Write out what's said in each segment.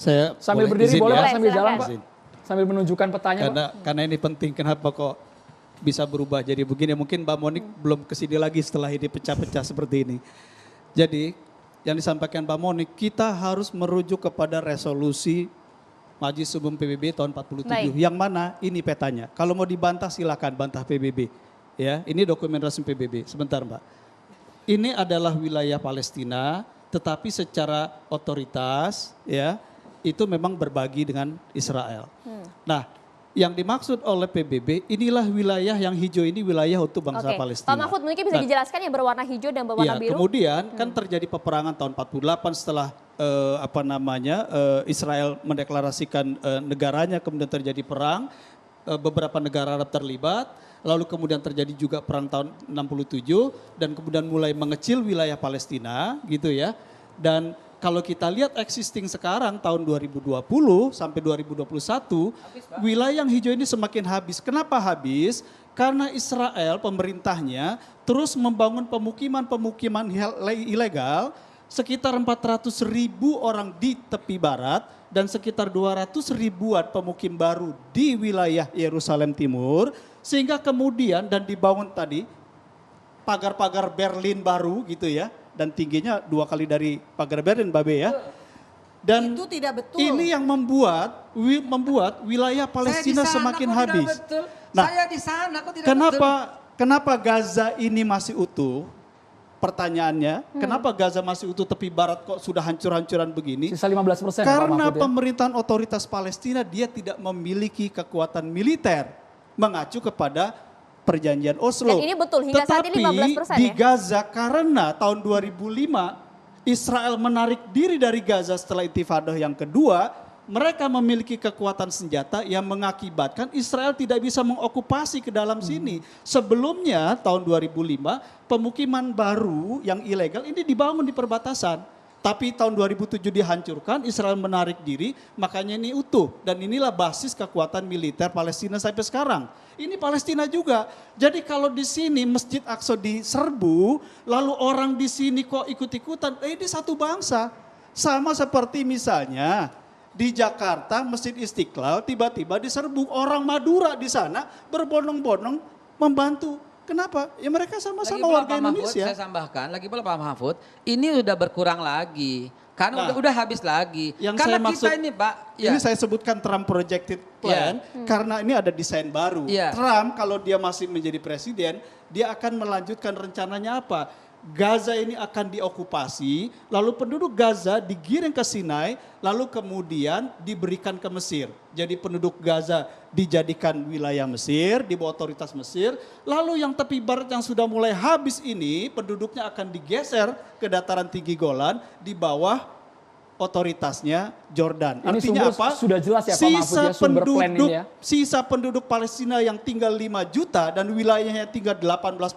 Saya Sambil boleh berdiri izin boleh ya? Pak, sambil jalan silakan. Pak. Sambil menunjukkan petanya Pak. Karena ini penting, kenapa kok bisa berubah jadi begini. Mungkin Mbak Monik belum kesini lagi setelah ini pecah-pecah seperti ini. Jadi yang disampaikan Mbak Monik, kita harus merujuk kepada resolusi Majelis Umum PBB tahun 47. Baik. Yang mana ini petanya. Kalau mau dibantah silakan bantah PBB. Ya, ini dokumen resmi PBB. Sebentar Mbak. Ini adalah wilayah Palestina, tetapi secara otoritas ya itu memang berbagi dengan Israel. Nah, yang dimaksud oleh PBB, inilah wilayah yang hijau ini wilayah untuk bangsa Oke. Palestina. Pak Mahfud mungkin bisa Nah, dijelaskan yang berwarna hijau dan berwarna ya, biru? kemudian kan terjadi peperangan tahun 48 setelah Israel mendeklarasikan negaranya, kemudian terjadi perang, beberapa negara Arab terlibat, lalu kemudian terjadi juga perang tahun 67 dan kemudian mulai mengecil wilayah Palestina gitu ya. Dan kalau kita lihat existing sekarang tahun 2020 sampai 2021, wilayah yang hijau ini semakin habis. Kenapa habis? Karena Israel pemerintahnya terus membangun pemukiman-pemukiman ilegal sekitar 400 ribu orang di tepi barat dan sekitar 200 ribuan pemukim baru di wilayah Yerusalem Timur. Sehingga kemudian dan dibangun tadi pagar-pagar Berlin baru gitu ya. Dan tingginya 2 kali dari pagar Berlin Babe ya. Dan itu tidak betul. ini yang membuat wilayah Palestina semakin habis. Nah, Saya di sana kok tidak kenapa Gaza ini masih utuh? Pertanyaannya, kenapa Gaza masih utuh tepi barat kok sudah hancur-hancuran begini? Sisa 15% Pak Karena Mahfud ya. pemerintahan otoritas Palestina dia tidak memiliki kekuatan militer mengacu kepada perjanjian Oslo. Dan ini betul, hingga saat ini 15% di ya? Gaza karena tahun 2005 Israel menarik diri dari Gaza setelah intifadah yang kedua, mereka memiliki kekuatan senjata yang mengakibatkan Israel tidak bisa mengokupasi ke dalam sini. Sebelumnya tahun 2005 pemukiman baru yang ilegal ini dibangun di perbatasan. Tapi tahun 2007 dihancurkan, Israel menarik diri, makanya ini utuh. Dan inilah basis kekuatan militer Palestina sampai sekarang. Ini Palestina juga. Jadi kalau di sini Masjid Aqsa diserbu, lalu orang di sini kok ikut-ikutan, ini satu bangsa. Sama seperti misalnya di Jakarta Masjid Istiqlal tiba-tiba diserbu, orang Madura di sana berbondong-bondong membantu. Kenapa? Ya mereka sama-sama warga Indonesia. Saya tambahkan, lagi pula Pak Mahfud, ini udah berkurang lagi. Karena udah habis lagi. Yang Karena saya maksud, kita ini Pak. Ini saya sebutkan Trump projected plan karena ini ada desain baru. Iya. Trump kalau dia masih menjadi presiden, dia akan melanjutkan rencananya apa? Gaza ini akan diokupasi, lalu penduduk Gaza digiring ke Sinai, lalu kemudian diberikan ke Mesir. Jadi penduduk Gaza dijadikan wilayah Mesir, di bawah otoritas Mesir. Lalu yang tepi barat yang sudah mulai habis ini, penduduknya akan digeser ke dataran tinggi Golan di bawah otoritasnya Jordan. Ini Artinya sumber apa? sudah jelas ya Pak Mahfud ya, sumber plan ini ya. Sisa penduduk Palestina yang tinggal 5 juta dan wilayahnya tinggal 18%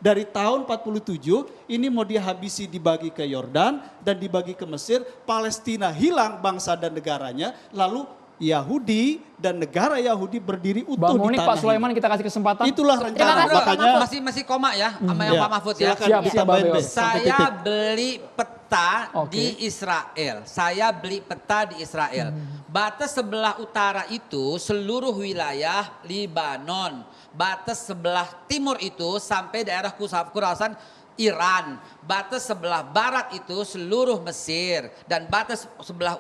dari tahun 47 ini mau dihabisi dibagi ke Yordan dan dibagi ke Mesir. Palestina hilang bangsa dan negaranya, lalu Yahudi dan negara Yahudi berdiri utuh Bang di Monik, tanah Pak Sulaiman kita kasih kesempatan. Itulah Terima rencana. kasih, Pak Makanya Mahfud. masih koma ya sama yang ya, Pak Mahfud ya. silakan Siap, ditambahin Bang deh, Beo. sampai Saya titik. beli peta Oke. di Israel. Saya beli peta di Israel. Batas sebelah utara itu seluruh wilayah Libanon. Batas sebelah timur itu sampai daerah Khurasan Iran. Batas sebelah barat itu seluruh Mesir. Dan batas sebelah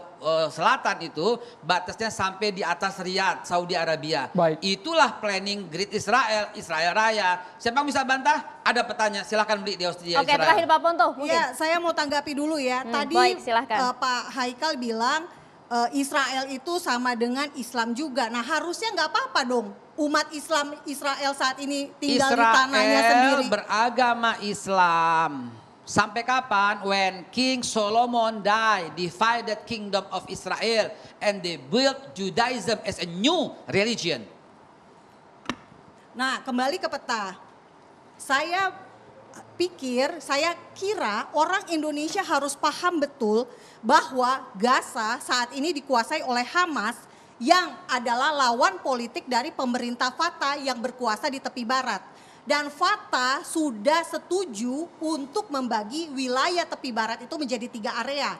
selatan itu batasnya sampai di atas Riyadh, Saudi Arabia. Baik. Itulah planning Great Israel, Israel Raya. Siapa yang bisa bantah? Ada petanya, silahkan beli di Australia. Oke, terakhir Pak Ponto mungkin. Ya, saya mau tanggapi dulu ya. Tadi baik, silahkan. Pak Haikal bilang Israel itu sama dengan Islam juga. Nah harusnya nggak apa-apa dong umat Islam Israel saat ini tinggal di tanahnya sendiri. Israel beragama Islam. Sampai kapan? When King Solomon died, divided kingdom of Israel and they built Judaism as a new religion. Nah kembali ke peta. Saya kira orang Indonesia harus paham betul bahwa Gaza saat ini dikuasai oleh Hamas yang adalah lawan politik dari pemerintah Fatah yang berkuasa di tepi barat. Dan Fatah sudah setuju untuk membagi wilayah tepi barat itu menjadi 3 area.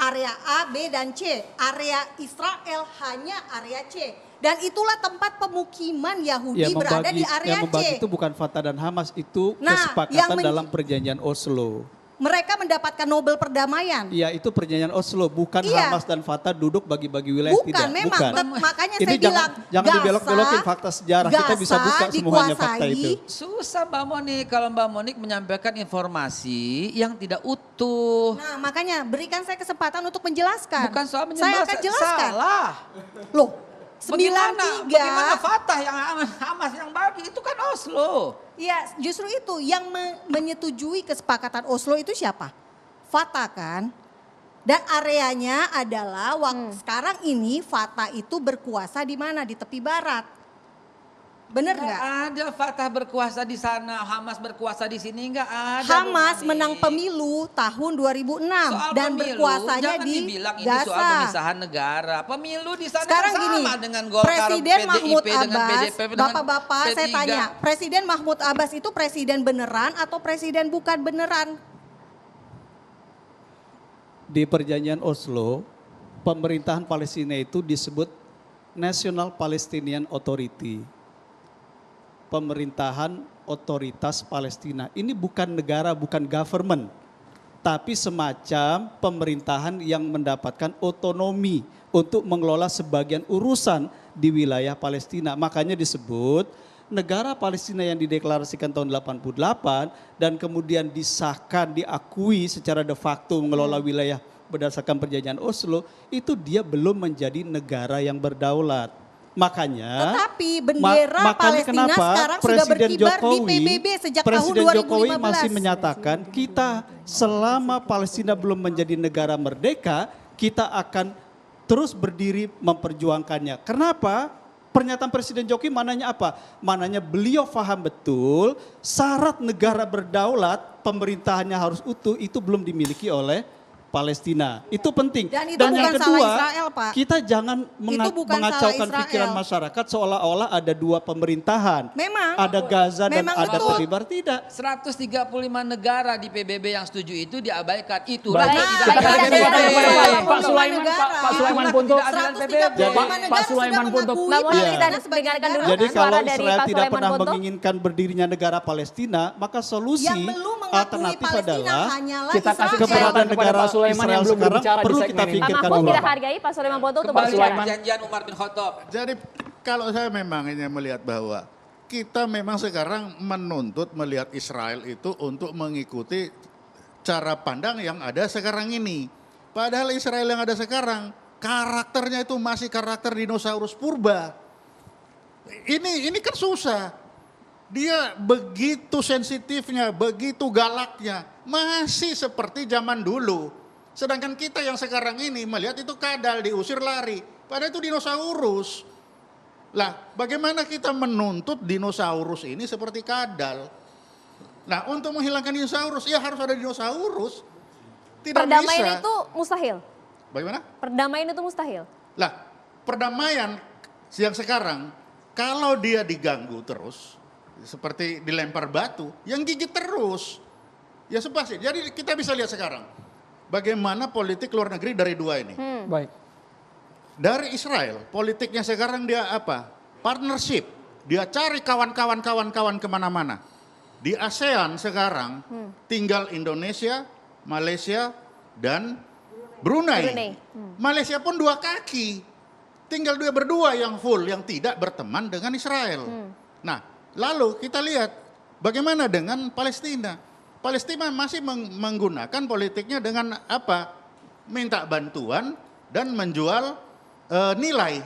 area A, B, dan C. Area Israel hanya area C. Dan itulah tempat pemukiman Yahudi berada di area yang membagi C. itu bukan Fatah dan Hamas, itu Nah, kesepakatan dalam perjanjian Oslo. Mereka mendapatkan Nobel perdamaian. Iya, itu perjanjian Oslo, bukan Iya. Hamas dan Fatah duduk bagi-bagi wilayah, Bukan, tidak. memang. Bukan. Makanya Ini saya bilang, jangan dibelok-belokin fakta sejarah. Kita bisa buka semuanya fakta itu. Susah Mbak Monik kalau Mbak Monik menyampaikan informasi yang tidak utuh. Nah, makanya berikan saya kesempatan untuk menjelaskan. Bukan soal Saya menjelaskan. akan jelaskan. Salah. Loh, Bagaimana 93. Fatah yang Hamas yang bagi itu kan Oslo. Iya, justru itu yang menyetujui kesepakatan Oslo itu siapa? Fatah kan? Dan areanya adalah sekarang ini Fatah itu berkuasa di mana? Di tepi barat. Bener nggak? Ada Fatah berkuasa di sana, Hamas berkuasa di sini nggak ada. Hamas Bu Monik. menang pemilu tahun 2006 Soal dan pemilu, berkuasanya jangan di dibilang ini soal Gaza. pemisahan negara. Pemilu di sana Sekarang kan gini, sama dengan Golkar, Presiden PDIP, Mahmud dengan Abbas, PDP, dengan Bapak-bapak saya P3. tanya, Presiden Mahmud Abbas itu presiden beneran atau presiden bukan beneran? Di perjanjian Oslo, pemerintahan Palestina itu disebut National Palestinian Authority. Pemerintahan otoritas Palestina. Ini bukan negara, bukan government. Tapi semacam pemerintahan yang mendapatkan otonomi untuk mengelola sebagian urusan di wilayah Palestina. Makanya disebut negara Palestina yang dideklarasikan tahun 88 dan kemudian disahkan, diakui secara de facto mengelola wilayah berdasarkan perjanjian Oslo, itu dia belum menjadi negara yang berdaulat. Makanya, Tetapi bendera makanya Palestina kenapa sekarang sudah Presiden berkibar Jokowi, di PBB sejak Presiden tahun 2015. Jokowi masih menyatakan kita selama Palestina belum menjadi negara merdeka, kita akan terus berdiri memperjuangkannya. Kenapa? Pernyataan Presiden Jokowi mananya apa? Mananya beliau paham betul syarat negara berdaulat, pemerintahannya harus utuh, itu belum dimiliki oleh Palestina. Itu penting. Dan itu yang bukan kedua, salah Israel, Pak. kita jangan Itu bukan mengacaukan salah pikiran Israel. masyarakat seolah-olah ada dua pemerintahan. Memang. Ada Gaza dan Memang ada betul. Tepi Barat. Tidak. 135 negara di PBB yang setuju itu diabaikan. Itulah Baik, yang kita tidak kasih ada kesempatan PBB. kepada Pak Negara. Sulaiman, Pak Sulaiman Punto. Tidak ada PBB. Pak Sulaiman Punto. Mbak Monik, kita sebagai dengarkan dulu negara. Jadi suara kalau dari Israel Pak tidak Sulaiman pernah Punto. menginginkan berdirinya negara Palestina, maka solusi Yang belum mengakui alternatif Palestina adalah hanyalah kita kasih Israel. keberadaan kesempatan kepada negara Pak Sulaiman yang Israel belum sekarang berbicara di perlu segmen kita ini. Pak pikirkan Mahfud ulang. kita hargai Pak Sulaiman Punto untuk Kembali berbicara. ke perjanjian Umar bin Khattab. Jadi kalau saya memang ini melihat bahwa kita memang sekarang menuntut melihat Israel itu untuk mengikuti cara pandang yang ada sekarang ini. Padahal Israel yang ada sekarang karakternya itu masih karakter dinosaurus purba. Ini kan susah. Dia begitu sensitifnya, begitu galaknya, masih seperti zaman dulu. Sedangkan kita yang sekarang ini melihat itu kadal, diusir lari. Padahal itu dinosaurus. Lah, bagaimana kita menuntut dinosaurus ini seperti kadal? Nah, untuk menghilangkan dinosaurus, ya harus ada dinosaurus. Tidak Perdamaian bisa. itu mustahil. Bagaimana? Perdamaian itu mustahil. Lah, perdamaian yang sekarang, kalau dia diganggu terus, seperti dilempar batu, yang gigit terus. Ya sepasti. Jadi kita bisa lihat sekarang, bagaimana politik luar negeri dari dua ini. Baik. Dari Israel, politiknya sekarang dia apa? Partnership. Dia cari kawan-kawan kemana-mana. Di ASEAN sekarang tinggal Indonesia, Malaysia, dan Brunei. Malaysia pun dua kaki. Tinggal dia berdua yang full, yang tidak berteman dengan Israel. Nah, lalu kita lihat bagaimana dengan Palestina. Palestina masih menggunakan politiknya dengan apa? Minta bantuan dan menjual nilai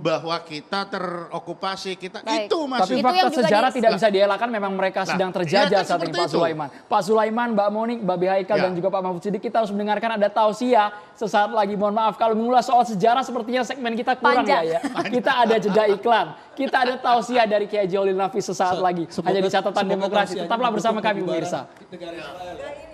bahwa kita terokupasi, kita Baik. itu masih. Tapi Itu fakta yang juga sejarah di- tidak bisa dielakkan, memang mereka sedang terjajah ya kan saat ini seperti Pak itu. Sulaiman. Pak Sulaiman, Mbak Monik, Mbak Haikal Ya. dan juga Pak Mahfud Siddiq, kita harus mendengarkan ada tausiah sesaat lagi. Mohon maaf kalau mengulas soal sejarah sepertinya segmen kita kurang Panjang. ya. Kita ada jeda iklan. Kita ada tausiah dari Kiai Jolil Nafis sesaat lagi. Hanya di catatan Semoga demokrasi. tausiahnya Tetaplah bersama mendukung kami pembubaran pemirsa. negara Israel.